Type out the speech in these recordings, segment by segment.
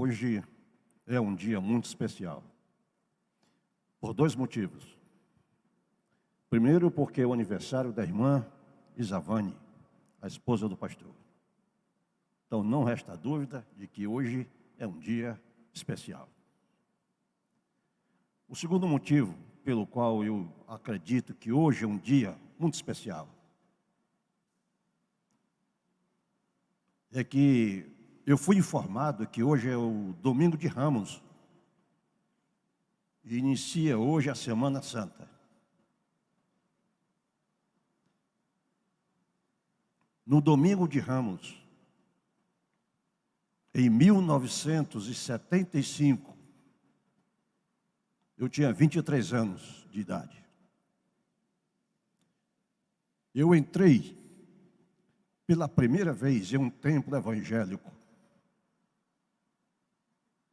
Hoje é um dia muito especial, por dois motivos. Primeiro, porque é o aniversário da irmã Isavane, a esposa do pastor. Então, não resta dúvida de que hoje é um dia especial. O segundo motivo pelo qual eu acredito que hoje é um dia muito especial é que eu fui informado que hoje é o Domingo de Ramos e inicia hoje a Semana Santa. No Domingo de Ramos, em 1975, eu tinha 23 anos de idade. Eu entrei pela primeira vez em um templo evangélico.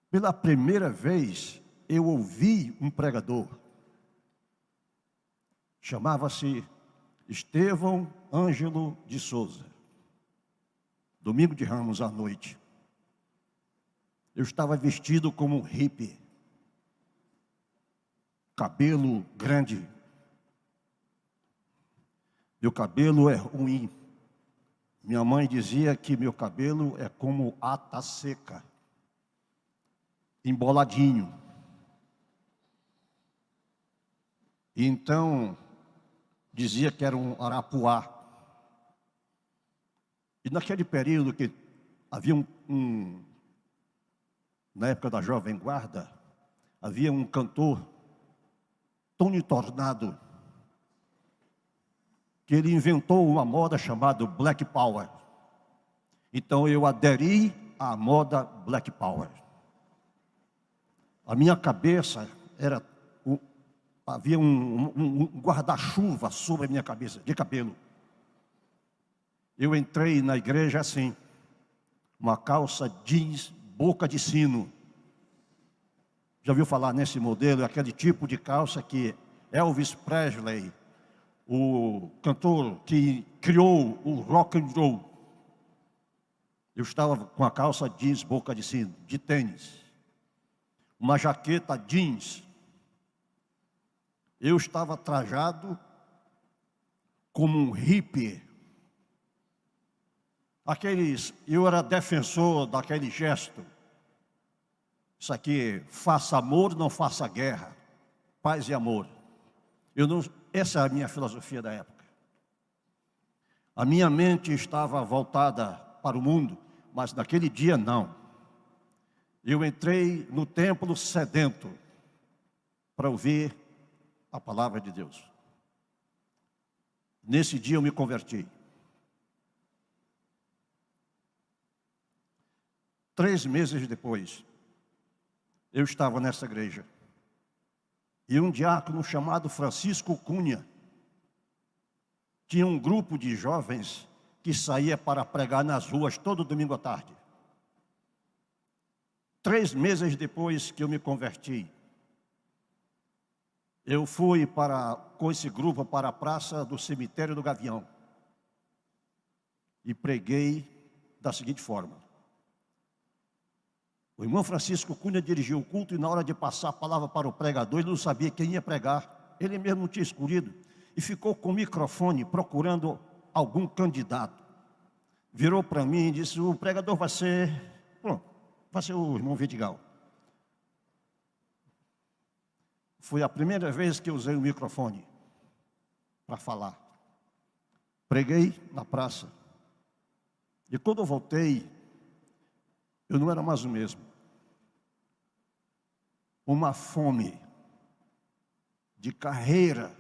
Pela primeira vez, eu ouvi um pregador. Chamava-se Estevão Ângelo de Souza. Domingo de Ramos à noite. Eu estava vestido como um hippie. Cabelo grande. Meu cabelo é ruim. Minha mãe dizia que meu cabelo é como ata seca. Emboladinho. Então, dizia que era um arapuá. E naquele período que havia na época da Jovem Guarda, havia um cantor, Tony Tornado, que ele inventou uma moda chamada Black Power. Então eu aderi à moda Black Power. A minha cabeça havia um guarda-chuva sobre a minha cabeça, de cabelo. Eu entrei na igreja assim, uma calça jeans, boca de sino. Já ouviu falar nesse modelo? Aquele tipo de calça que Elvis Presley, o cantor que criou o rock and roll. Eu estava com a calça jeans, boca de sino, de tênis. Uma jaqueta jeans. Eu estava trajado como um hippie. Eu era defensor daquele gesto. Isso aqui, faça amor, não faça guerra. Paz e amor. Essa é a minha filosofia da época. A minha mente estava voltada para o mundo, mas naquele dia não. Eu entrei no templo sedento para ouvir a palavra de Deus. Nesse dia eu me converti. 3 meses depois, eu estava nessa igreja. E um diácono chamado Francisco Cunha tinha um grupo de jovens que saía para pregar nas ruas todo domingo à tarde. 3 meses depois que eu me converti, eu fui com esse grupo para a praça do cemitério do Gavião. E preguei da seguinte forma. O irmão Francisco Cunha dirigiu o culto e na hora de passar a palavra para o pregador, ele não sabia quem ia pregar. Ele mesmo não tinha escolhido. E ficou com o microfone procurando algum candidato. Virou para mim e disse, o pregador vai ser o irmão Vidigal. Foi a primeira vez que eu usei o microfone para falar. Preguei na praça. E quando eu voltei, eu não era mais o mesmo. Uma fome de carreira.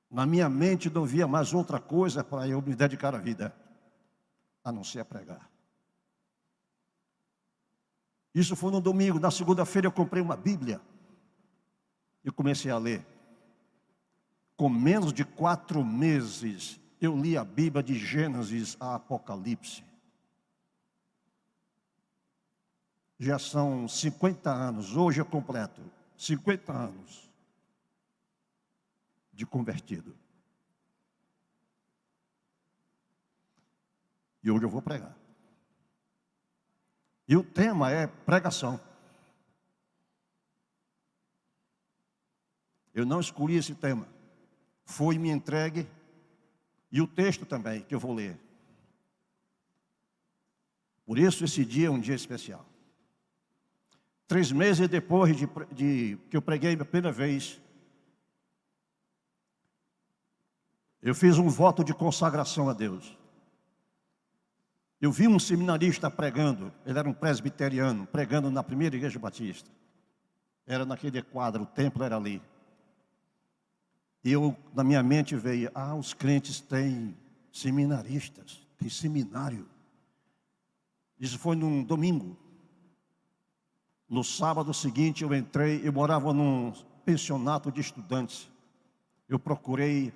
Na minha mente não havia mais outra coisa para eu me dedicar à vida, a não ser a pregar. Isso foi no domingo. Na segunda-feira eu comprei uma Bíblia. E comecei a ler. Com menos de 4 meses, eu li a Bíblia de Gênesis a Apocalipse. Já são 50 anos, hoje eu completo 50 anos de convertido. E hoje eu vou pregar. E o tema é pregação. Eu não escolhi esse tema. Foi me entregue. E o texto também, que eu vou ler. Por isso, esse dia é um dia especial. 3 meses depois que eu preguei a primeira vez, eu fiz um voto de consagração a Deus. Eu vi um seminarista pregando, ele era um presbiteriano, pregando na primeira igreja batista. Era naquele quadro, o templo era ali. E na minha mente veio, os crentes têm seminaristas, tem seminário. Isso foi num domingo. No sábado seguinte eu morava num pensionato de estudantes. Eu procurei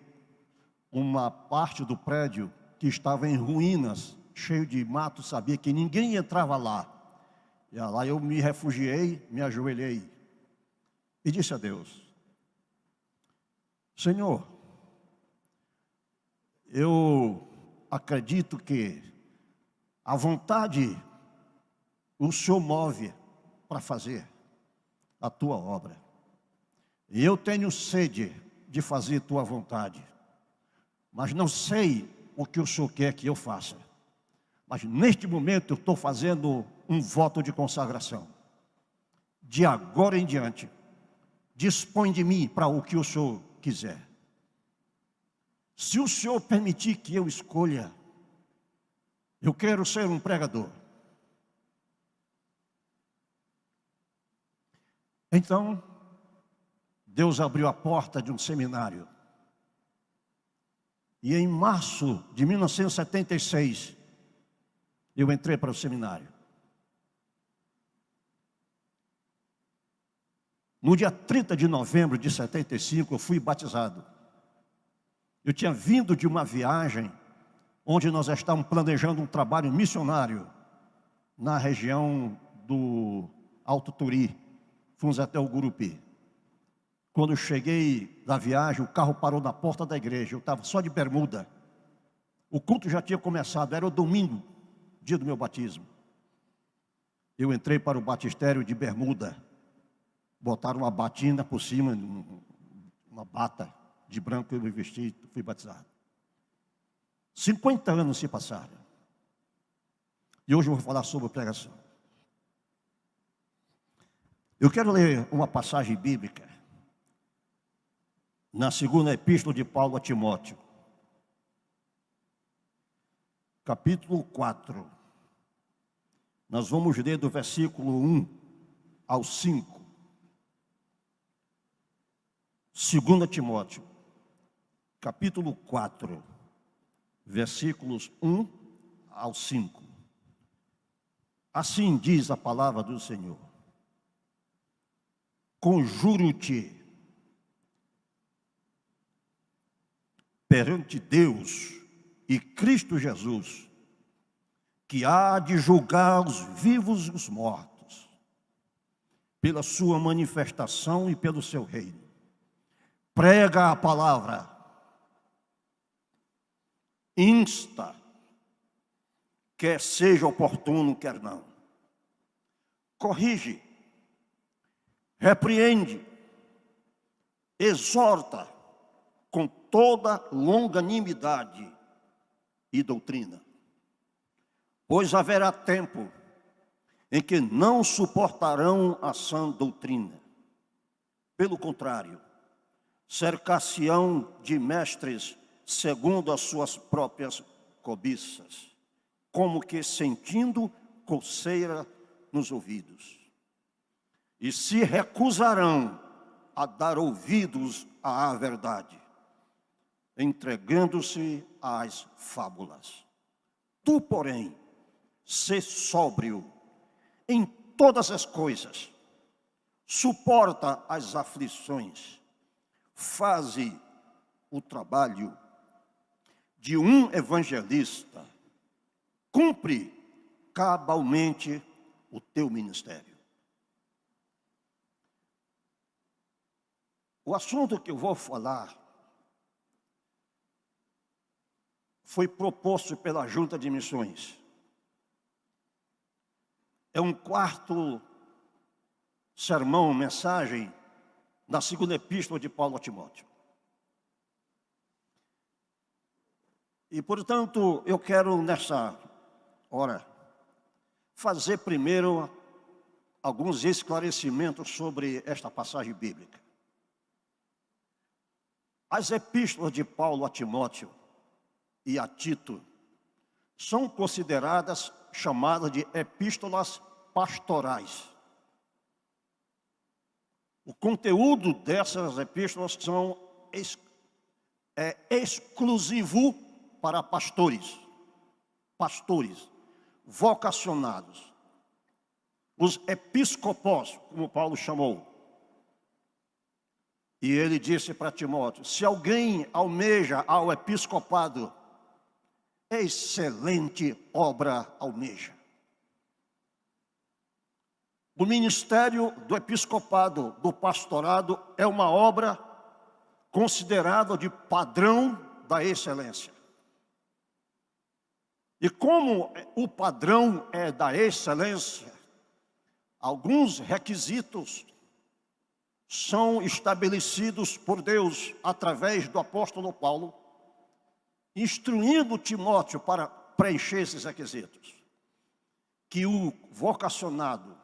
uma parte do prédio que estava em ruínas, cheio de mato, sabia que ninguém entrava lá. E lá eu me refugiei, me ajoelhei e disse a Deus: Senhor, eu acredito que a vontade o Senhor move para fazer a tua obra. E eu tenho sede de fazer tua vontade, mas não sei o que o Senhor quer que eu faça. Mas neste momento eu estou fazendo um voto de consagração. De agora em diante, dispõe de mim para o que o Senhor quiser. Se o Senhor permitir que eu escolha, eu quero ser um pregador. Então, Deus abriu a porta de um seminário. E em março de 1976, eu entrei para o seminário. No dia 30 de novembro de 75, eu fui batizado. Eu tinha vindo de uma viagem onde nós estávamos planejando um trabalho missionário na região do Alto Turi. Fomos até o Gurupi. Quando eu cheguei da viagem, o carro parou na porta da igreja. Eu estava só de bermuda. O culto já tinha começado, era o domingo, dia do meu batismo. Eu entrei para o batistério de bermuda. Botaram uma batina por cima, uma bata de branco, eu me vesti e fui batizado. 50 anos se passaram. E hoje eu vou falar sobre pregação. Eu quero ler uma passagem bíblica na segunda epístola de Paulo a Timóteo, capítulo 4. Nós vamos ler do versículo 1 ao 5. 2 Timóteo, capítulo 4, versículos 1 ao 5. Assim diz a palavra do Senhor: conjuro-te perante Deus e Cristo Jesus, que há de julgar os vivos e os mortos, pela sua manifestação e pelo seu reino. Prega a palavra, insta, quer seja oportuno, quer não. Corrige, repreende, exorta com toda longanimidade e doutrina. Pois haverá tempo em que não suportarão a sã doutrina. Pelo contrário, cercar-se-ão de mestres segundo as suas próprias cobiças, como que sentindo coceira nos ouvidos. E se recusarão a dar ouvidos à verdade, entregando-se às fábulas. Tu, porém, sê sóbrio em todas as coisas, suporta as aflições, faze o trabalho de um evangelista, cumpre cabalmente o teu ministério. O assunto que eu vou falar foi proposto pela Junta de Missões. É um quarto sermão, mensagem, da segunda epístola de Paulo a Timóteo. E, portanto, eu quero, nessa hora, fazer primeiro alguns esclarecimentos sobre esta passagem bíblica. As epístolas de Paulo a Timóteo e a Tito são consideradas, chamadas de epístolas pastorais. O conteúdo dessas epístolas é exclusivo para pastores, vocacionados, os episcopos, como Paulo chamou. E ele disse para Timóteo: se alguém almeja ao episcopado, excelente obra almeja. O ministério do episcopado, do pastorado, é uma obra considerada de padrão da excelência. E como o padrão é da excelência, alguns requisitos são estabelecidos por Deus através do apóstolo Paulo, instruindo Timóteo para preencher esses requisitos. Que o vocacionado,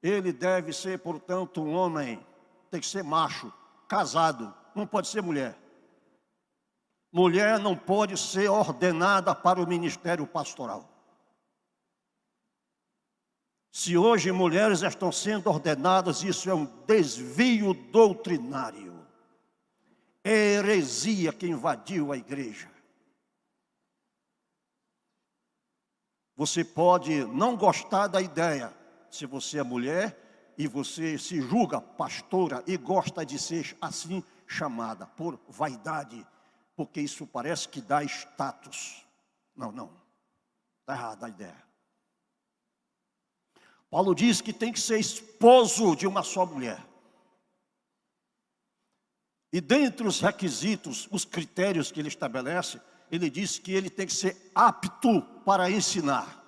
ele deve ser, portanto, um homem, tem que ser macho, casado, não pode ser mulher. Mulher não pode ser ordenada para o ministério pastoral. Se hoje mulheres estão sendo ordenadas, isso é um desvio doutrinário. É heresia que invadiu a igreja. Você pode não gostar da ideia, se você é mulher e você se julga pastora e gosta de ser assim chamada, por vaidade, porque isso parece que dá status. Não, está errada a ideia. Paulo diz que tem que ser esposo de uma só mulher. E dentre os requisitos, os critérios que ele estabelece, ele diz que ele tem que ser apto para ensinar.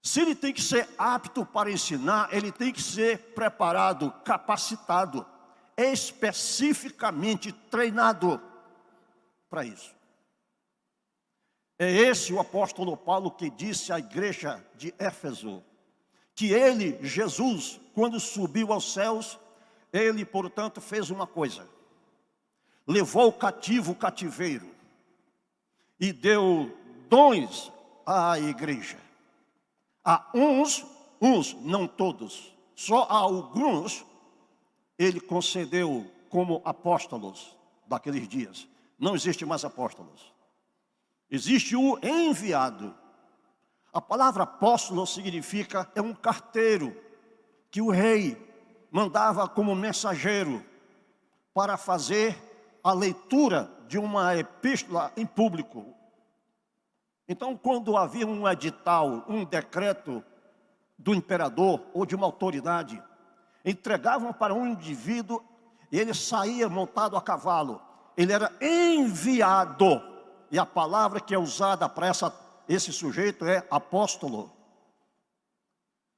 Se ele tem que ser apto para ensinar, ele tem que ser preparado, capacitado, especificamente treinado para isso. É esse o apóstolo Paulo que disse à igreja de Éfeso, que ele, Jesus, quando subiu aos céus, ele, portanto, fez uma coisa: levou o cativo o cativeiro e deu dons à igreja. A uns, não todos, só a alguns ele concedeu como apóstolos daqueles dias. Não existe mais apóstolos. Existe o enviado. A palavra apóstolo significa, é um carteiro que o rei mandava como mensageiro para fazer a leitura de uma epístola em público. Então, quando havia um edital, um decreto do imperador ou de uma autoridade, entregavam para um indivíduo e ele saía montado a cavalo. Ele era enviado. E a palavra que é usada para esse sujeito é apóstolo.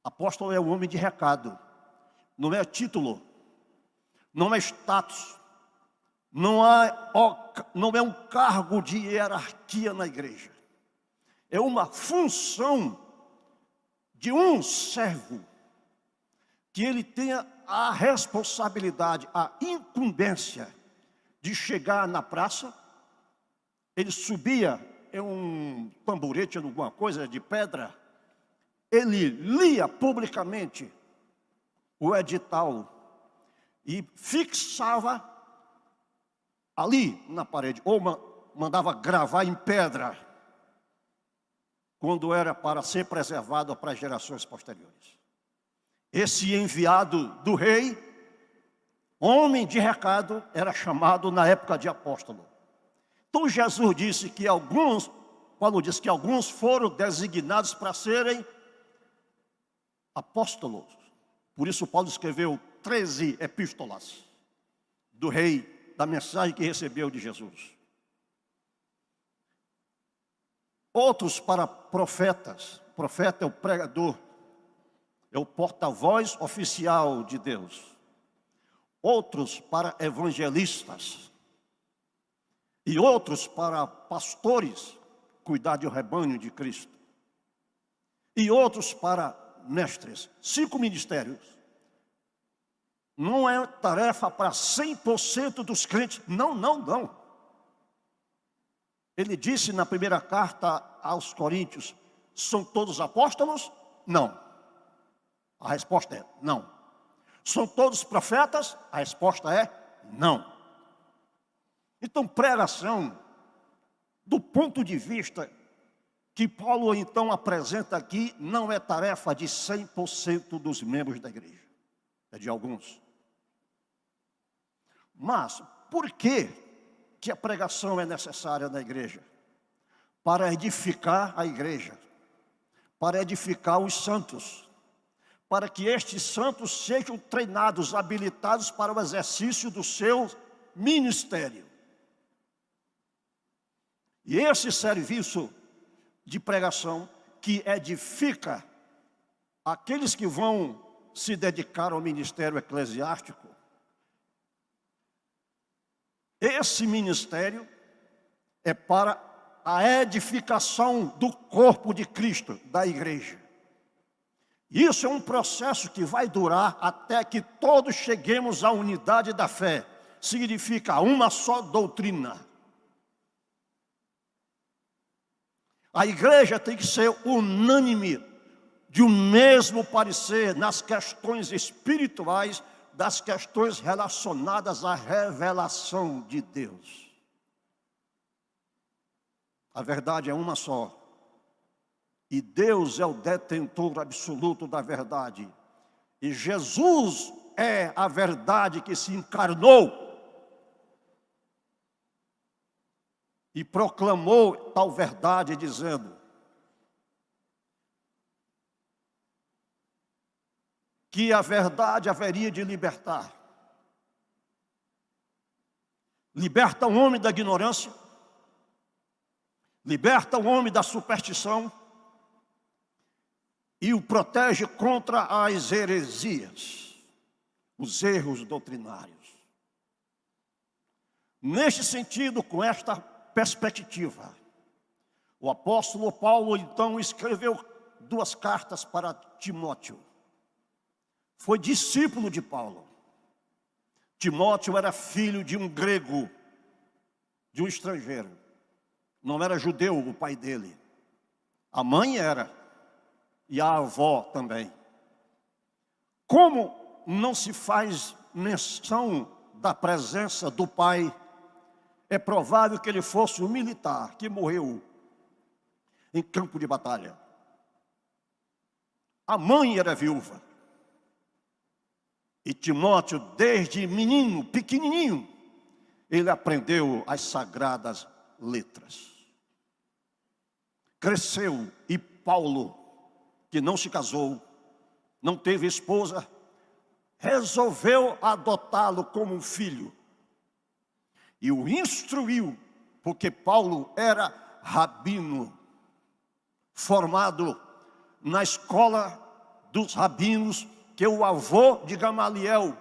Apóstolo é um homem de recado. Não é título, não é status, não é um cargo de hierarquia na igreja. É uma função de um servo, que ele tenha a responsabilidade, a incumbência de chegar na praça. Ele subia em um tamborete, alguma coisa de pedra, ele lia publicamente o edital e fixava ali na parede, ou mandava gravar em pedra, quando era para ser preservado para as gerações posteriores. Esse enviado do rei, homem de recado, era chamado na época de apóstolo. Então Jesus disse que Paulo disse que alguns foram designados para serem apóstolos. Por isso Paulo escreveu 13 epístolas do rei, da mensagem que recebeu de Jesus. outros para profetas. Profeta é o pregador, é o porta-voz oficial de Deus. Outros para evangelistas. E outros para pastores, cuidar do rebanho de Cristo. E outros para mestres. 5 ministérios. Não é tarefa para 100% dos crentes. Não, não, não. Ele disse na primeira carta aos Coríntios, são todos apóstolos? Não. A resposta é não. São todos profetas? A resposta é não. Então, pregação, do ponto de vista que Paulo então apresenta aqui, não é tarefa de 100% dos membros da igreja. É de alguns. Mas, por que a pregação é necessária na igreja? Para edificar a igreja, para edificar os santos, para que estes santos sejam treinados, habilitados para o exercício do seu ministério. E esse serviço de pregação que edifica aqueles que vão se dedicar ao ministério eclesiástico, esse ministério é para a edificação do corpo de Cristo, da igreja. Isso é um processo que vai durar até que todos cheguemos à unidade da fé. Significa uma só doutrina. A igreja tem que ser unânime, de um mesmo parecer nas questões espirituais, das questões relacionadas à revelação de Deus. A verdade é uma só. E Deus é o detentor absoluto da verdade. E Jesus é a verdade que se encarnou e proclamou tal verdade, dizendo que a verdade haveria de libertar. Liberta o homem da ignorância, liberta o homem da superstição e o protege contra as heresias, os erros doutrinários. Neste sentido, com esta perspectiva, o apóstolo Paulo então escreveu 2 cartas para Timóteo. Foi discípulo de Paulo. Timóteo era filho de um grego, de um estrangeiro. Não era judeu o pai dele. A mãe era, e a avó também. Como não se faz menção da presença do pai, é provável que ele fosse um militar que morreu em campo de batalha. A mãe era viúva. E Timóteo, desde menino, pequenininho, ele aprendeu as sagradas letras. Cresceu, e Paulo, que não se casou, não teve esposa, resolveu adotá-lo como um filho. E o instruiu, porque Paulo era rabino, formado na escola dos rabinos, que o avô de Gamaliel,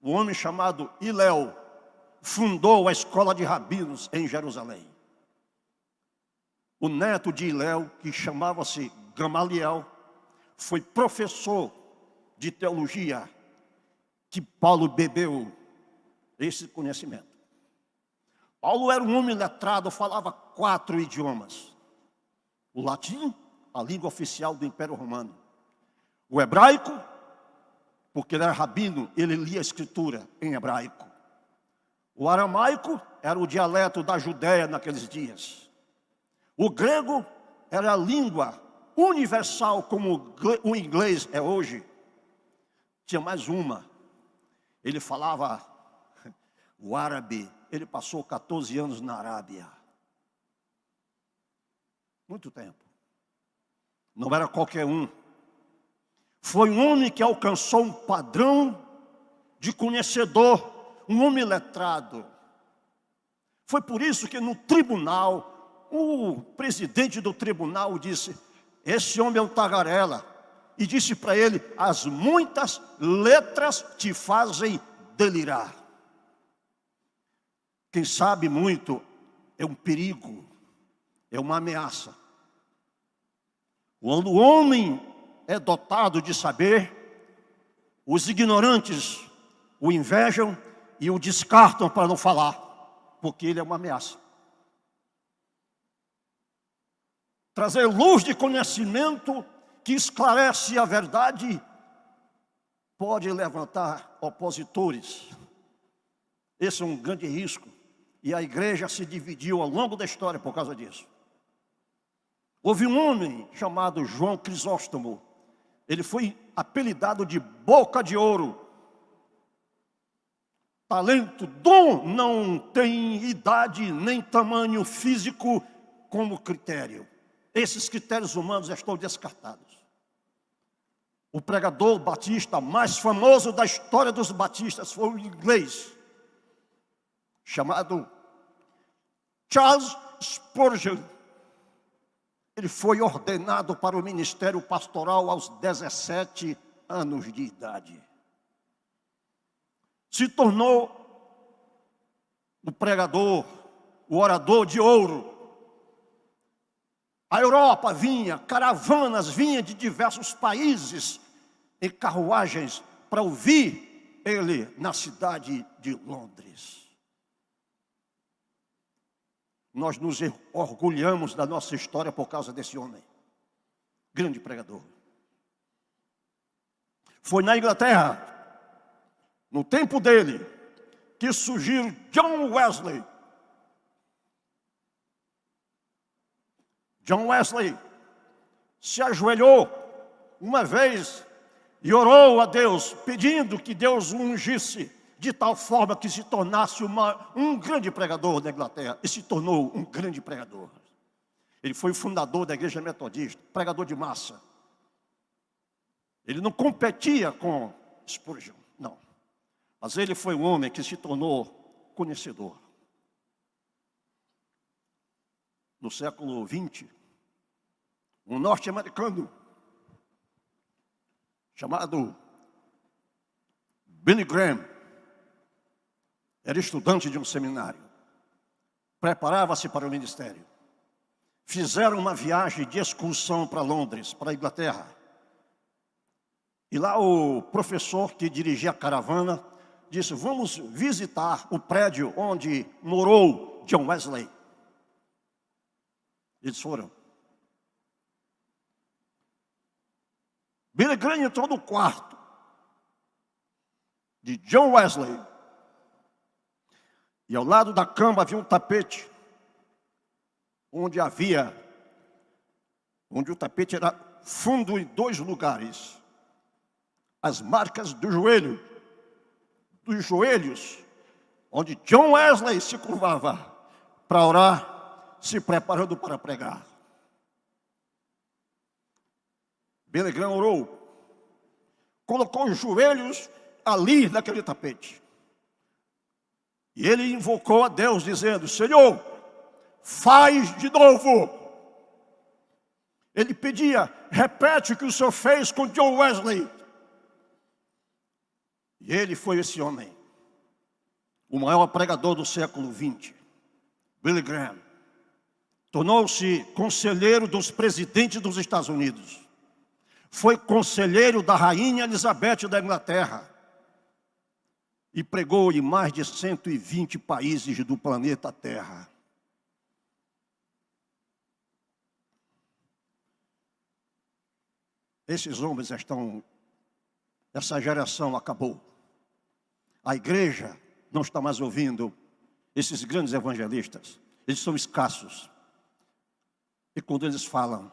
um homem chamado Hilel, fundou a escola de rabinos em Jerusalém. O neto de Hilel, que chamava-se Gamaliel, foi professor de teologia, que Paulo bebeu esse conhecimento. Paulo era um homem letrado, falava 4 idiomas. O latim, a língua oficial do Império Romano. O hebraico, porque ele era rabino, ele lia a escritura em hebraico. O aramaico era o dialeto da Judéia naqueles dias. O grego era a língua universal, como o inglês é hoje. Tinha mais uma. Ele falava o árabe. Ele passou 14 anos na Arábia. Muito tempo. Não era qualquer um. Foi um homem que alcançou um padrão de conhecedor, um homem letrado. Foi por isso que no tribunal o presidente do tribunal disse: esse homem é um tagarela. E disse para ele: as muitas letras te fazem delirar. Quem sabe muito é um perigo, é uma ameaça. Quando o homem é dotado de saber, os ignorantes o invejam e o descartam para não falar, porque ele é uma ameaça. Trazer luz de conhecimento que esclarece a verdade pode levantar opositores. Esse é um grande risco. E a igreja se dividiu ao longo da história por causa disso. Houve um homem chamado João Crisóstomo. Ele foi apelidado de Boca de Ouro. Talento, dom não tem idade nem tamanho físico como critério. Esses critérios humanos estão descartados. O pregador batista mais famoso da história dos batistas foi um inglês chamado Charles Spurgeon. Ele foi ordenado para o ministério pastoral aos 17 anos de idade. Se tornou o pregador, o orador de ouro. A Europa vinha, caravanas vinham de diversos países em carruagens para ouvir ele na cidade de Londres. Nós nos orgulhamos da nossa história por causa desse homem, grande pregador. Foi na Inglaterra, no tempo dele, que surgiu John Wesley. John Wesley se ajoelhou uma vez e orou a Deus, pedindo que Deus o ungisse de tal forma que se tornasse um grande pregador da Inglaterra. E se tornou um grande pregador. Ele foi o fundador da igreja metodista, pregador de massa. Ele não competia com Spurgeon, não. Mas ele foi um homem que se tornou conhecedor. No século XX, um norte-americano chamado Billy Graham era estudante de um seminário, preparava-se para o ministério. Fizeram uma viagem de excursão para Londres, para a Inglaterra. E lá o professor que dirigia a caravana disse: vamos visitar o prédio onde morou John Wesley. Eles foram. Billy Graham entrou no quarto de John Wesley. E ao lado da cama havia um tapete, onde o tapete era fundo em 2 lugares. As marcas dos joelhos, onde John Wesley se curvava para orar, se preparando para pregar. Billy Graham orou, colocou os joelhos ali naquele tapete. E ele invocou a Deus dizendo: Senhor, faz de novo. Ele pedia: repete o que o Senhor fez com John Wesley. E ele foi esse homem, o maior pregador do século XX, Billy Graham. Tornou-se conselheiro dos presidentes dos Estados Unidos. Foi conselheiro da rainha Elizabeth da Inglaterra. E pregou em mais de 120 países do planeta Terra. Esses homens essa geração acabou. A igreja não está mais ouvindo esses grandes evangelistas. Eles são escassos. E quando eles falam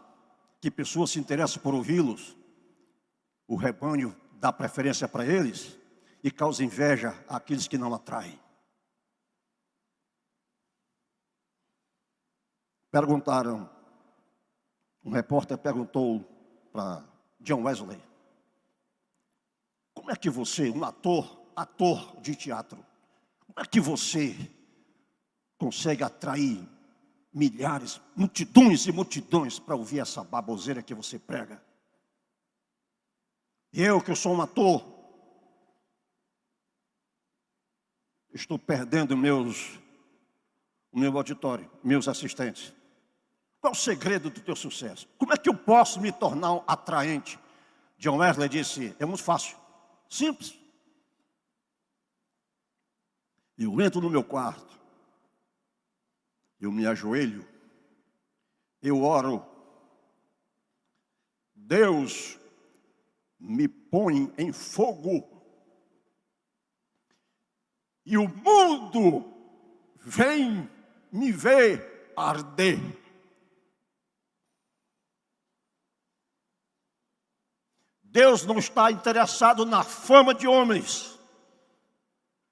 que pessoas se interessam por ouvi-los, o rebanho dá preferência para eles e causa inveja àqueles que não atraem. Um repórter perguntou para John Wesley: como é que você, um ator de teatro, como é que você consegue atrair milhares, multidões e multidões para ouvir essa baboseira que você prega. Eu, que eu sou um ator, estou perdendo o meu auditório, meus assistentes. Qual é o segredo do teu sucesso? Como é que eu posso me tornar um atraente? John Wesley disse, é muito fácil, simples. Eu entro no meu quarto, eu me ajoelho, eu oro. Deus me põe em fogo. E o mundo vem me ver arder. Deus não está interessado na fama de homens,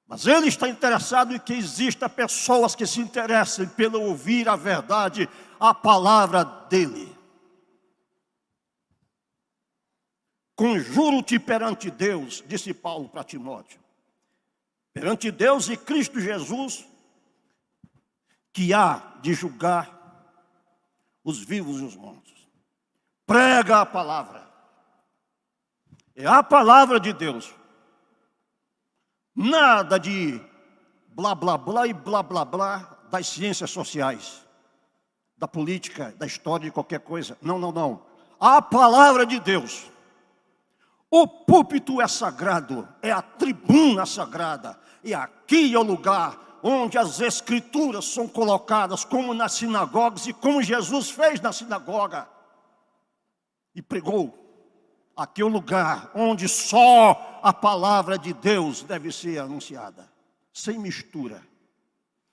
mas Ele está interessado em que exista pessoas que se interessem pelo ouvir a verdade, a palavra dEle. Conjuro-te perante Deus, disse Paulo para Timóteo, perante Deus e Cristo Jesus, que há de julgar os vivos e os mortos. Prega a palavra. É a palavra de Deus. Nada de blá, blá, blá e blá, blá, blá das ciências sociais, da política, da história, de qualquer coisa. Não, não, não. A palavra de Deus. O púlpito é sagrado, é a tribuna sagrada. E aqui é o lugar onde as escrituras são colocadas, como nas sinagogas e como Jesus fez na sinagoga. E pregou. Aqui é o lugar onde só a palavra de Deus deve ser anunciada. Sem mistura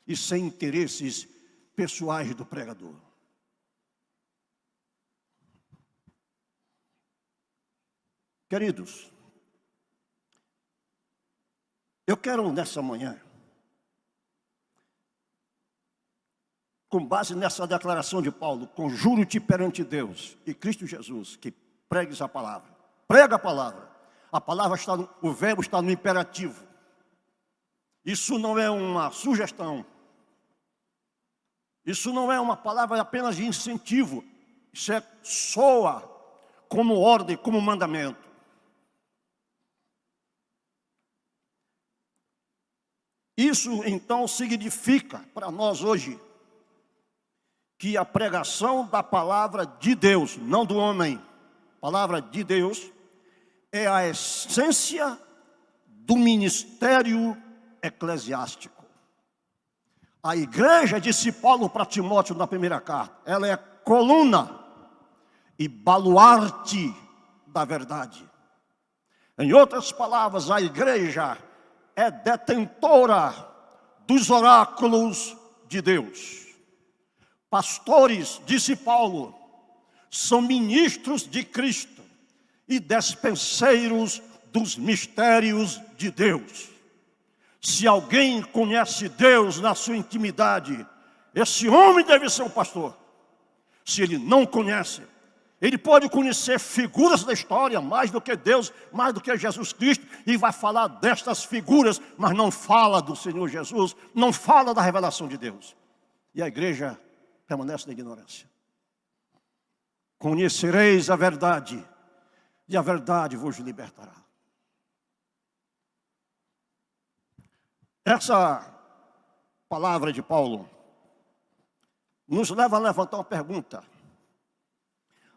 e sem interesses pessoais do pregador. Queridos, eu quero nessa manhã, com base nessa declaração de Paulo, conjuro-te perante Deus e Cristo Jesus, que pregues a palavra. Prega a palavra. A palavra está, o verbo está no imperativo. Isso não é uma sugestão. Isso não é uma palavra apenas de incentivo. Isso soa como ordem, como mandamento. Isso então significa para nós hoje que a pregação da palavra de Deus, não do homem, palavra de Deus, é a essência do ministério eclesiástico. A igreja, disse Paulo para Timóteo na primeira carta, ela é coluna e baluarte da verdade. Em outras palavras, a igreja é detentora dos oráculos de Deus. Pastores, disse Paulo, são ministros de Cristo e despenseiros dos mistérios de Deus. Se alguém conhece Deus na sua intimidade, esse homem deve ser um pastor. Se ele não conhece, ele pode conhecer figuras da história, mais do que Deus, mais do que Jesus Cristo, e vai falar destas figuras, mas não fala do Senhor Jesus, não fala da revelação de Deus. E a igreja permanece na ignorância. Conhecereis a verdade, e a verdade vos libertará. Essa palavra de Paulo nos leva a levantar uma pergunta.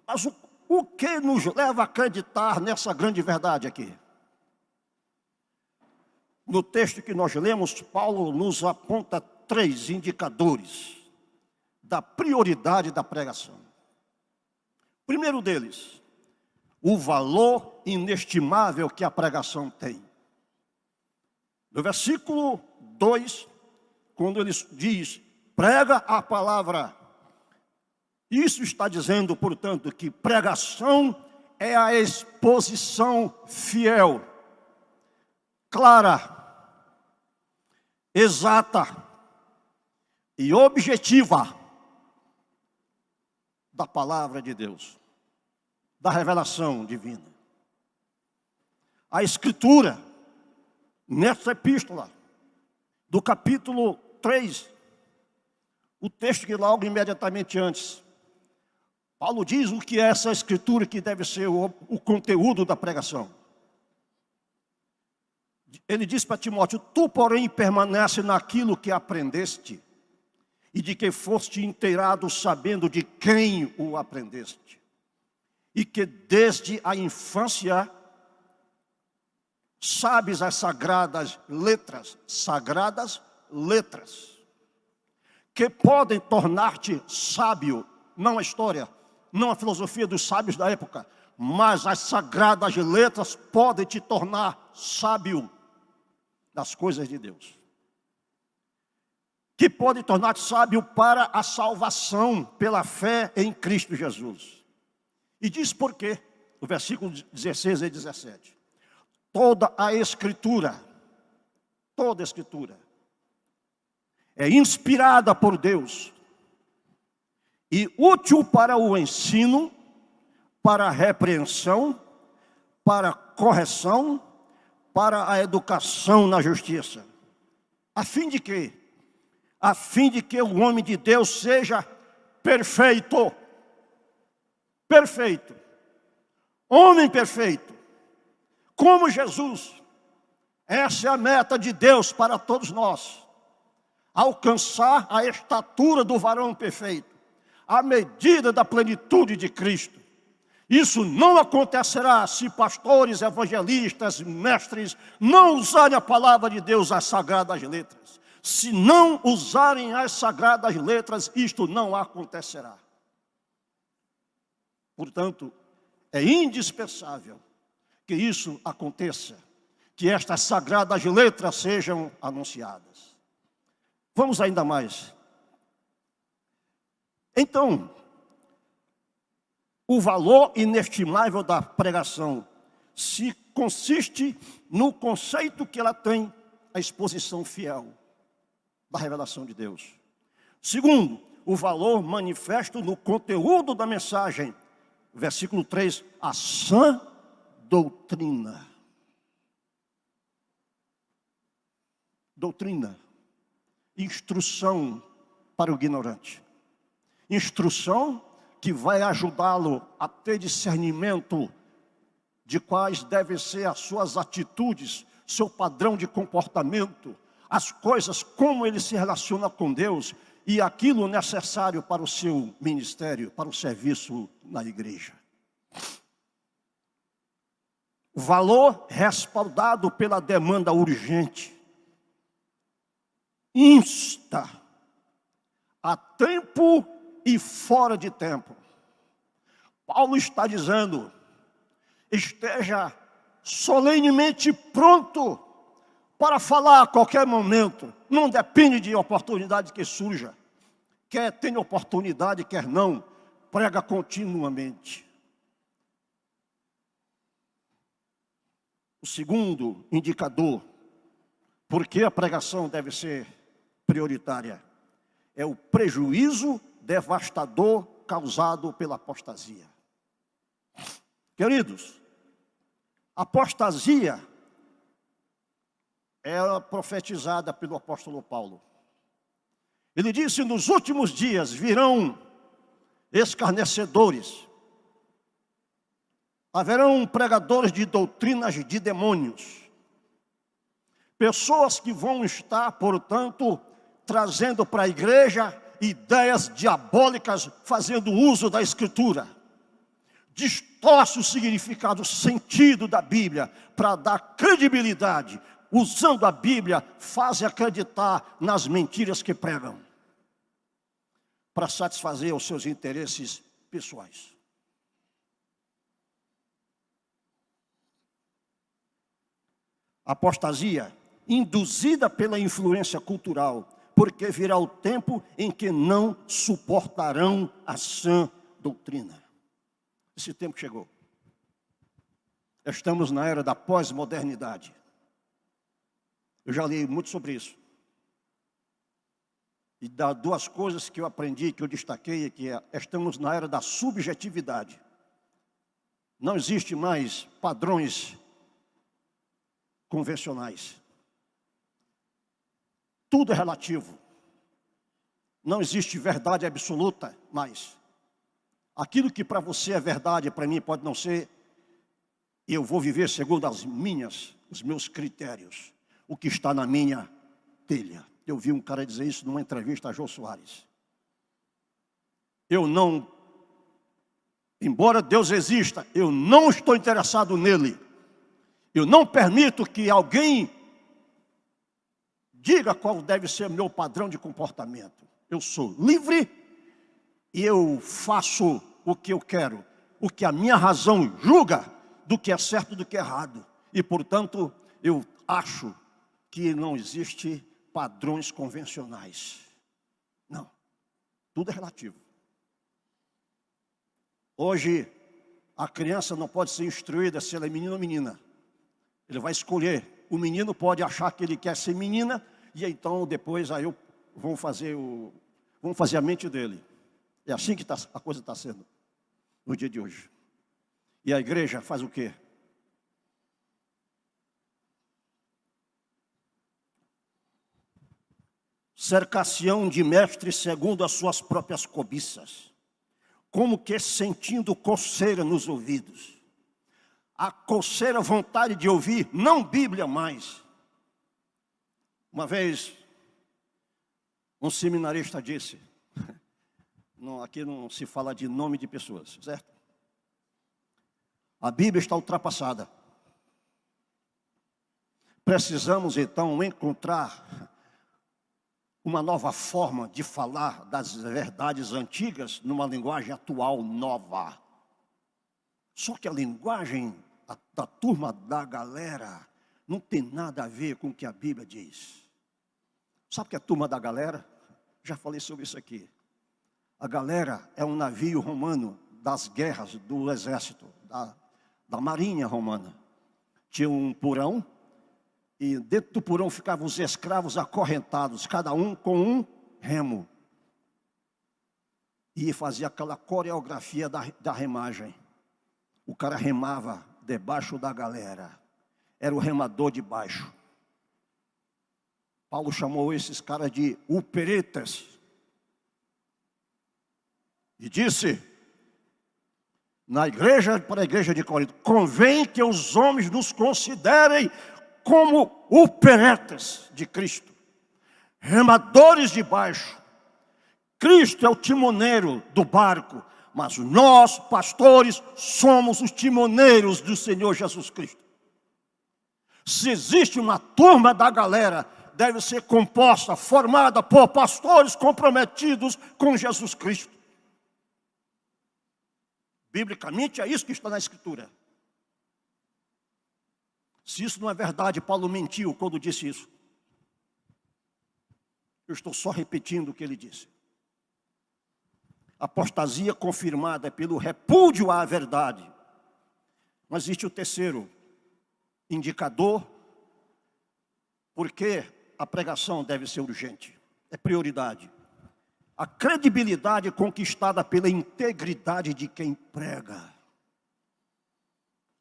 Mas o que nos leva a acreditar nessa grande verdade aqui? No texto que nós lemos, Paulo nos aponta 3 indicadores da prioridade da pregação. Primeiro deles, o valor inestimável que a pregação tem. No versículo 2, quando ele diz, prega a palavra. Isso está dizendo, portanto, que pregação é a exposição fiel, clara, exata e objetiva da palavra de Deus, da revelação divina. A Escritura, nessa epístola, do capítulo 3, o texto que logo imediatamente antes, Paulo diz o que é essa escritura que deve ser o conteúdo da pregação. Ele diz para Timóteo: tu, porém, permanece naquilo que aprendeste e de que foste inteirado, sabendo de quem o aprendeste, e que desde a infância sabes as sagradas letras, que podem tornar-te sábio, não a história, não a filosofia dos sábios da época, mas as sagradas letras podem te tornar sábio das coisas de Deus, que pode tornar-te sábio para a salvação pela fé em Cristo Jesus. E diz por quê, no versículo 16 e 17. Toda a Escritura é inspirada por Deus e útil para o ensino, para a repreensão, para a correção, para a educação na justiça. A fim de quê? A fim de que o homem de Deus seja perfeito. Perfeito. Homem perfeito. Como Jesus. Essa é a meta de Deus para todos nós. Alcançar a estatura do varão perfeito, à medida da plenitude de Cristo. Isso não acontecerá se pastores, evangelistas, mestres não usarem a palavra de Deus, as sagradas letras. Se não usarem as sagradas letras, isto não acontecerá. Portanto, é indispensável que isso aconteça, que estas sagradas letras sejam anunciadas. Vamos ainda mais. Então, o valor inestimável da pregação se consiste no conceito que ela tem, a exposição fiel da revelação de Deus. Segundo, o valor manifesto no conteúdo da mensagem. Versículo 3, a sã doutrina. Doutrina, instrução para o ignorante. Instrução que vai ajudá-lo a ter discernimento de quais devem ser as suas atitudes, seu padrão de comportamento, as coisas, como ele se relaciona com Deus e aquilo necessário para o seu ministério, para o serviço na igreja. O valor respaldado pela demanda urgente. Insta a tempo e fora de tempo. Paulo está dizendo: esteja solenemente pronto para falar a qualquer momento. Não depende de oportunidade que surja. Quer tenha oportunidade, quer não, prega continuamente. O segundo indicador, por que a pregação deve ser prioritária, é o prejuízo devastador causado pela apostasia. Queridos, apostasia é profetizada pelo apóstolo Paulo. Ele disse: nos últimos dias virão escarnecedores, haverão pregadores de doutrinas de demônios, pessoas que vão estar, portanto, trazendo para a igreja ideias diabólicas, fazendo uso da Escritura. Distorce o significado, o sentido da Bíblia, para dar credibilidade. Usando a Bíblia, fazem acreditar nas mentiras que pregam, para satisfazer os seus interesses pessoais. Apostasia, induzida pela influência cultural, porque virá o tempo em que não suportarão a sã doutrina. Esse tempo chegou. Estamos na era da pós-modernidade. Eu já li muito sobre isso. E das duas coisas que eu aprendi, que eu destaquei, é que estamos na era da subjetividade. Não existe mais padrões convencionais. Tudo é relativo. Não existe verdade absoluta, mas aquilo que para você é verdade, para mim pode não ser. Eu vou viver segundo os meus critérios, o que está na minha telha. Eu vi um cara dizer isso numa entrevista a Jô Soares. Embora Deus exista, eu não estou interessado nele. Eu não permito que alguém diga qual deve ser meu padrão de comportamento. Eu sou livre e eu faço o que eu quero, o que a minha razão julga do que é certo e do que é errado. E, portanto, eu acho que não existe padrões convencionais. Não, tudo é relativo. Hoje, a criança não pode ser instruída se ela é menino ou menina. Ele vai escolher. O menino pode achar que ele quer ser menina, e então depois vamos fazer a mente dele. É assim que a coisa está sendo no dia de hoje. E a igreja faz o quê? Cercação de mestres segundo as suas próprias cobiças, como que sentindo coceira nos ouvidos. A coceira, vontade de ouvir, não Bíblia mais. Uma vez, um seminarista disse, aqui não se fala de nome de pessoas, certo? A Bíblia está ultrapassada. Precisamos então encontrar uma nova forma de falar das verdades antigas numa linguagem atual nova. Só que a linguagem da turma da galera não tem nada a ver com o que a Bíblia diz. Sabe o que é a turma da galera? Já falei sobre isso aqui. A galera é um navio romano das guerras do exército, da marinha romana. Tinha um porão, e dentro do porão ficavam os escravos acorrentados, cada um com um remo. E fazia aquela coreografia da remagem. O cara remava debaixo da galera. Era o remador de baixo. Paulo chamou esses caras de uperetas. E disse, para a igreja de Corinto, convém que os homens nos considerem como uperetas de Cristo, remadores de baixo. Cristo é o timoneiro do barco, mas nós, pastores, somos os timoneiros do Senhor Jesus Cristo. Se existe uma turma da galera, deve ser composta, formada por pastores comprometidos com Jesus Cristo. Biblicamente é isso que está na Escritura. Se isso não é verdade, Paulo mentiu quando disse isso. Eu estou só repetindo o que ele disse. Apostasia confirmada pelo repúdio à verdade. Mas existe o terceiro indicador, porque a pregação deve ser urgente. É prioridade. A credibilidade conquistada pela integridade de quem prega.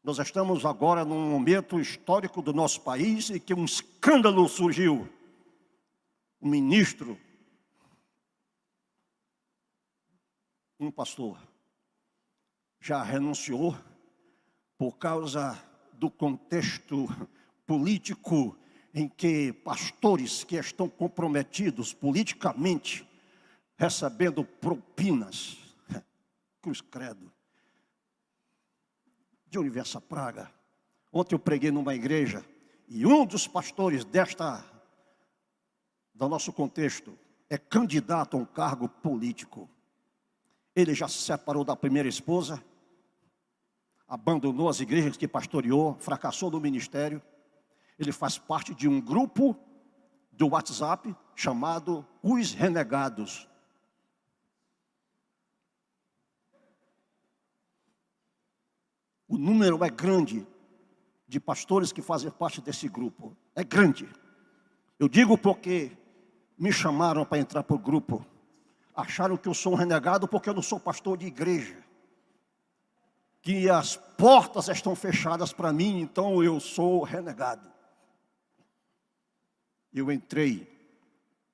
Nós estamos agora num momento histórico do nosso país em que um escândalo surgiu. Um ministro, um pastor, já renunciou por causa do contexto político em que pastores que estão comprometidos politicamente, recebendo propinas, cruz credo, de universa praga. Ontem eu preguei numa igreja e um dos pastores do nosso contexto é candidato a um cargo político. Ele já se separou da primeira esposa, abandonou as igrejas que pastoreou, fracassou no ministério. Ele faz parte de um grupo do WhatsApp chamado Os Renegados. O número é grande de pastores que fazem parte desse grupo. É grande. Eu digo porque me chamaram para entrar para o grupo. Acharam que eu sou um renegado porque eu não sou pastor de igreja. Que as portas estão fechadas para mim, então eu sou renegado. Eu entrei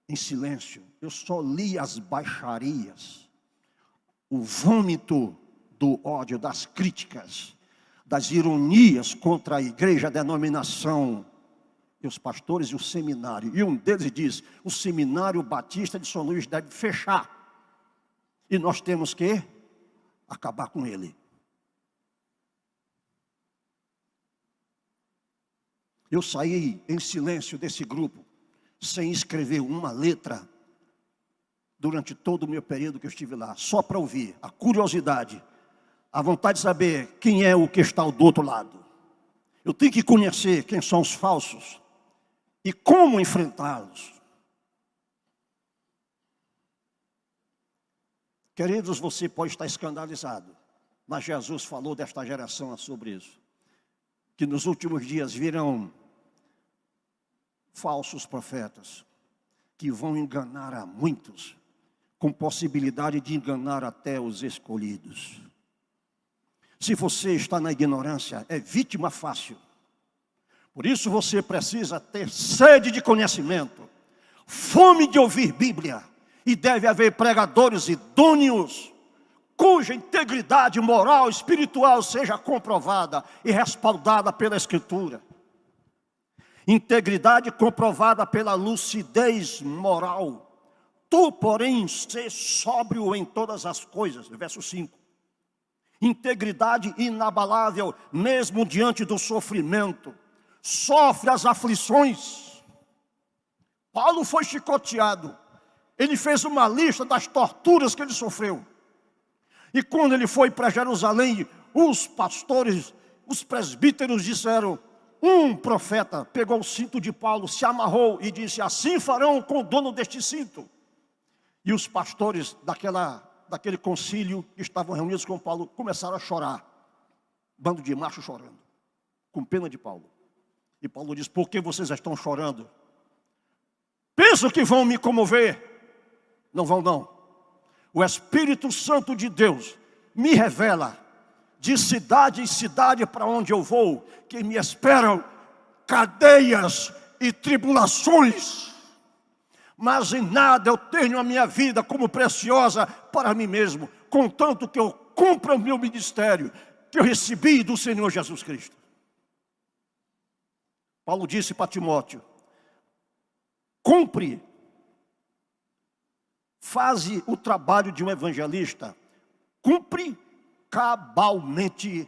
em silêncio. Eu só li as baixarias, o vômito do ódio, das críticas, das ironias contra a igreja, a denominação, e os pastores e o seminário. E um deles diz: o seminário batista de São Luís deve fechar. E nós temos que acabar com ele. Eu saí em silêncio desse grupo, sem escrever uma letra, durante todo o meu período que eu estive lá, só para ouvir a curiosidade, a vontade de saber quem é o que está do outro lado. Eu tenho que conhecer quem são os falsos e como enfrentá-los. Queridos, você pode estar escandalizado, mas Jesus falou desta geração sobre isso, que nos últimos dias virão falsos profetas, que vão enganar a muitos, com possibilidade de enganar até os escolhidos. Se você está na ignorância, é vítima fácil. Por isso você precisa ter sede de conhecimento, fome de ouvir Bíblia, e deve haver pregadores idôneos, cuja integridade moral e espiritual seja comprovada e respaldada pela Escritura. Integridade comprovada pela lucidez moral. Tu, porém, sê sóbrio em todas as coisas. Verso 5. Integridade inabalável, mesmo diante do sofrimento. Sofre as aflições. Paulo foi chicoteado. Ele fez uma lista das torturas que ele sofreu. E quando ele foi para Jerusalém, os pastores, os presbíteros disseram: um profeta pegou o cinto de Paulo, se amarrou e disse: assim farão com o dono deste cinto. E os pastores daquele concílio que estavam reunidos com Paulo começaram a chorar. Bando de macho chorando, com pena de Paulo. E Paulo diz: por que vocês estão chorando? Pensam que vão me comover? Não vão não. O Espírito Santo de Deus me revela, de cidade em cidade para onde eu vou, que me esperam cadeias e tribulações. Mas em nada eu tenho a minha vida como preciosa para mim mesmo, contanto que eu cumpra o meu ministério, que eu recebi do Senhor Jesus Cristo. Paulo disse para Timóteo: cumpre, faze o trabalho de um evangelista, cumpre cabalmente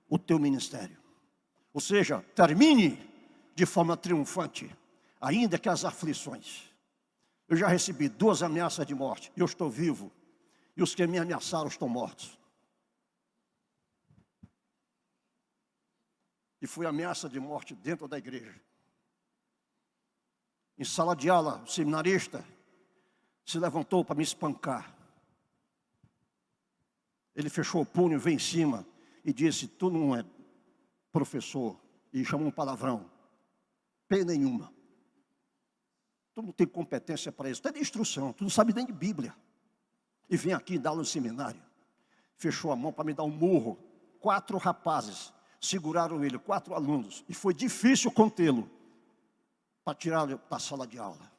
o teu ministério. Ou seja, termine de forma triunfante, ainda que as aflições. Eu já recebi 2 ameaças de morte, eu estou vivo, e os que me ameaçaram estão mortos. E foi ameaça de morte dentro da igreja. Em sala de aula, o seminarista se levantou para me espancar. Ele fechou o punho, veio em cima e disse: tu não é professor, e chamou um palavrão, P nenhuma. Tu não tem competência para isso, tu é de instrução, tu não sabe nem de Bíblia. E vem aqui dar aula no seminário. Fechou a mão para me dar um murro. 4 rapazes seguraram ele, 4 alunos, e foi difícil contê-lo para tirá-lo da sala de aula.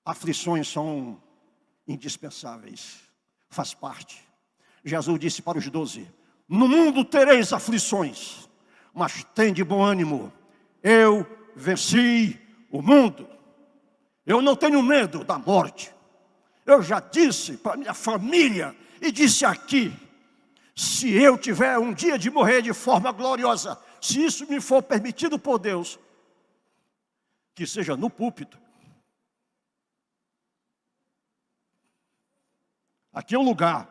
Aflições são indispensáveis, faz parte. Jesus disse para os 12: no mundo tereis aflições, mas tende bom ânimo, eu venci o mundo. Eu não tenho medo da morte. Eu já disse para minha família e disse aqui: se eu tiver um dia de morrer de forma gloriosa, se isso me for permitido por Deus, que seja no púlpito. Aqui é um lugar.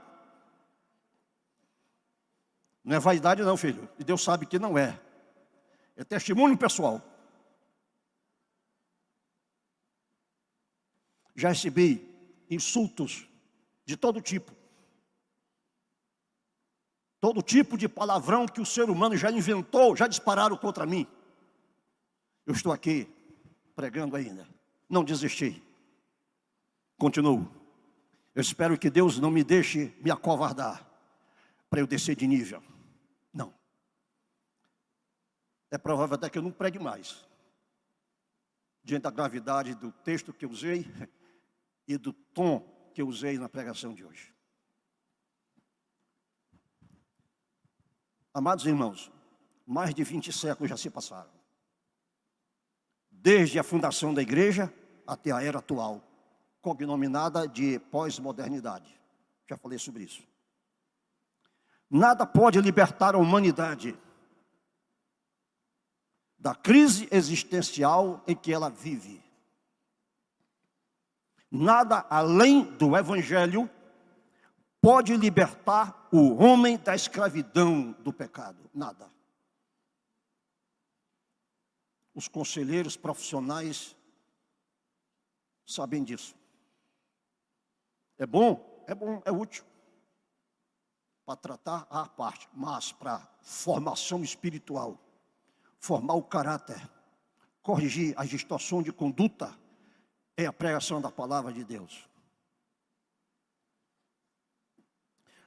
Não é vaidade não, filho. E Deus sabe que não é. É testemunho pessoal. Já recebi insultos de todo tipo. Todo tipo de palavrão que o ser humano já inventou, já dispararam contra mim. Eu estou aqui pregando ainda. Não desisti. Continuo. Eu espero que Deus não me deixe me acovardar para eu descer de nível. Não. É provável até que eu não pregue mais. diante da gravidade do texto que eu usei e do tom que eu usei na pregação de hoje. Amados irmãos, mais de 20 séculos já se passaram. Desde a fundação da igreja até a era atual, cognominada de pós-modernidade. Já falei sobre isso. Nada pode libertar a humanidade da crise existencial em que ela vive. Nada além do Evangelho pode libertar o homem da escravidão do pecado. Nada. Os conselheiros profissionais sabem disso. É bom, é útil para tratar a parte, mas para formação espiritual, formar o caráter, corrigir a distorção de conduta, é a pregação da palavra de Deus.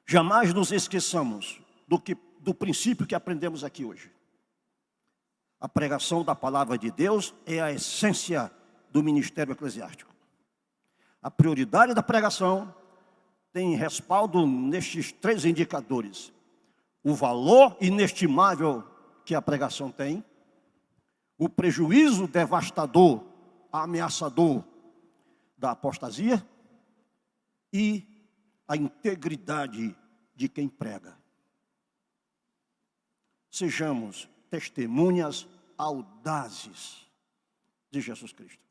Jamais nos esqueçamos do princípio que aprendemos aqui hoje. A pregação da palavra de Deus é a essência do ministério eclesiástico. A prioridade da pregação tem respaldo nestes 3 indicadores: o valor inestimável que a pregação tem, o prejuízo devastador, ameaçador da apostasia e a integridade de quem prega. Sejamos testemunhas audazes de Jesus Cristo.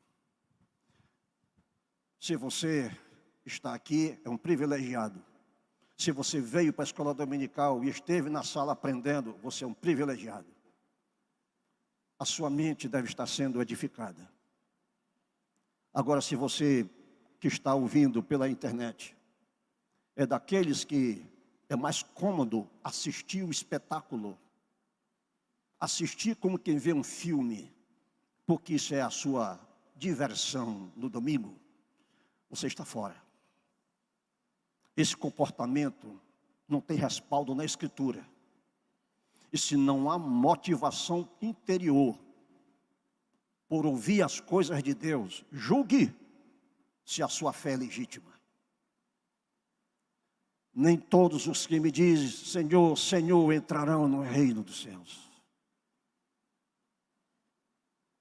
Se você está aqui, é um privilegiado. Se você veio para a escola dominical e esteve na sala aprendendo, você é um privilegiado. A sua mente deve estar sendo edificada. Agora, se você que está ouvindo pela internet é daqueles que é mais cômodo assistir o espetáculo, assistir como quem vê um filme, porque isso é a sua diversão no domingo, você está fora. Esse comportamento não tem respaldo na Escritura. E se não há motivação interior por ouvir as coisas de Deus, julgue se a sua fé é legítima. Nem todos os que me dizem, Senhor, Senhor, entrarão no reino dos céus.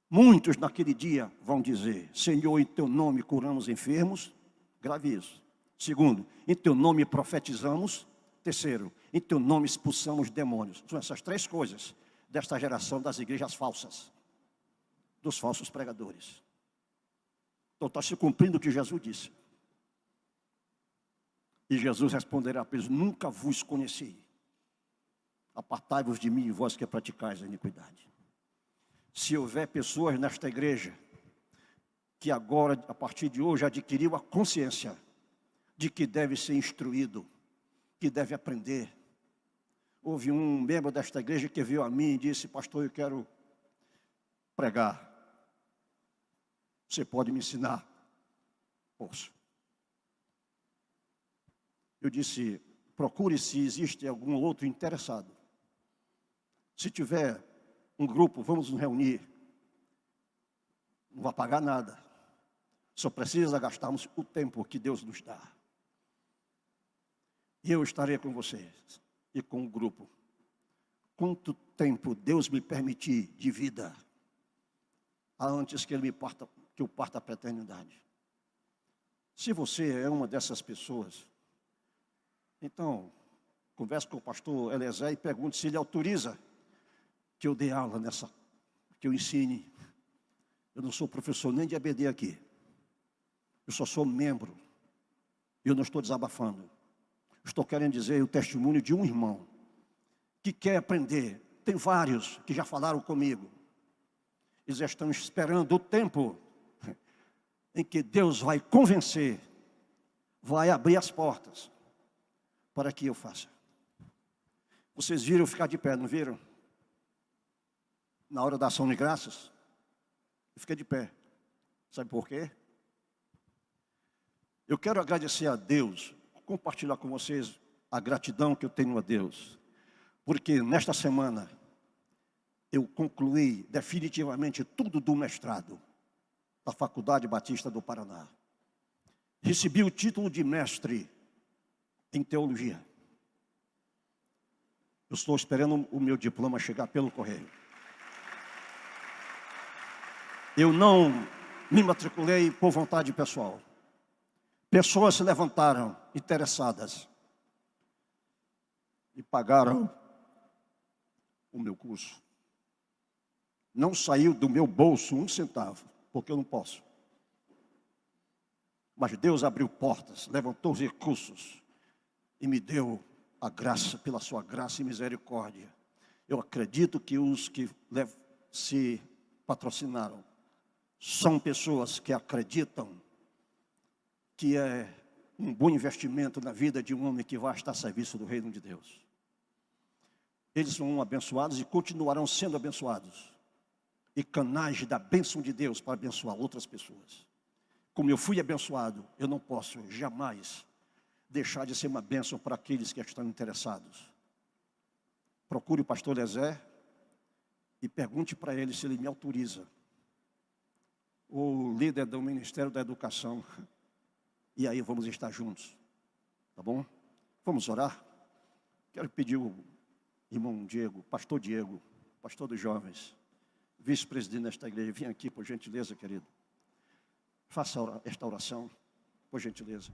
Muitos naquele dia vão dizer, Senhor, em teu nome curamos enfermos. Grave isso. Segundo, em teu nome profetizamos. Terceiro, em teu nome expulsamos demônios. São essas 3 coisas desta geração das igrejas falsas, dos falsos pregadores. Então está se cumprindo o que Jesus disse. E Jesus responderá para eles, nunca vos conheci. Apartai-vos de mim, vós que praticais a iniquidade. Se houver pessoas nesta igreja que agora, a partir de hoje, adquiriu a consciência de que deve ser instruído, que deve aprender. Houve um membro desta igreja que veio a mim e disse, pastor, eu quero pregar. Você pode me ensinar? Posso. Eu disse, procure se existe algum outro interessado. Se tiver um grupo, vamos nos reunir. Não vai pagar nada. Só precisa gastarmos o tempo que Deus nos dá. E eu estarei com vocês e com o grupo. Quanto tempo Deus me permitir de vida, antes que eu parta para a eternidade. Se você é uma dessas pessoas, então, converse com o pastor Eliezer e pergunte se ele autoriza que eu dê aula que eu ensine. Eu não sou professor nem de ABD aqui. Eu só sou membro. E eu não estou desabafando. Estou querendo dizer o testemunho de um irmão que quer aprender. Tem vários que já falaram comigo. Eles já estão esperando o tempo em que Deus vai convencer, vai abrir as portas para que eu faça. Vocês viram eu ficar de pé, não viram? Na hora da ação de graças, eu fiquei de pé. Sabe por quê? Eu quero agradecer a Deus, compartilhar com vocês a gratidão que eu tenho a Deus. Porque nesta semana, eu concluí definitivamente tudo do mestrado. da Faculdade Batista do Paraná. Recebi o título de mestre em teologia. Eu estou esperando o meu diploma chegar pelo correio. Eu não me matriculei por vontade pessoal. Pessoas se levantaram interessadas e pagaram o meu curso. Não saiu do meu bolso um centavo, porque eu não posso. Mas Deus abriu portas, levantou os recursos e me deu a graça, pela sua graça e misericórdia. Eu acredito que os que se patrocinaram são pessoas que acreditam que é um bom investimento na vida de um homem que vai estar a serviço do reino de Deus. Eles são abençoados e continuarão sendo abençoados. E canais da bênção de Deus para abençoar outras pessoas. Como eu fui abençoado, eu não posso jamais deixar de ser uma bênção para aqueles que estão interessados. Procure o pastor Lezé e pergunte para ele se ele me autoriza. O líder do Ministério da Educação. E aí vamos estar juntos. Tá bom? Vamos orar? Quero pedir o irmão Diego, pastor dos jovens, vice-presidente desta igreja, vem aqui, por gentileza, querido. Faça esta oração, por gentileza.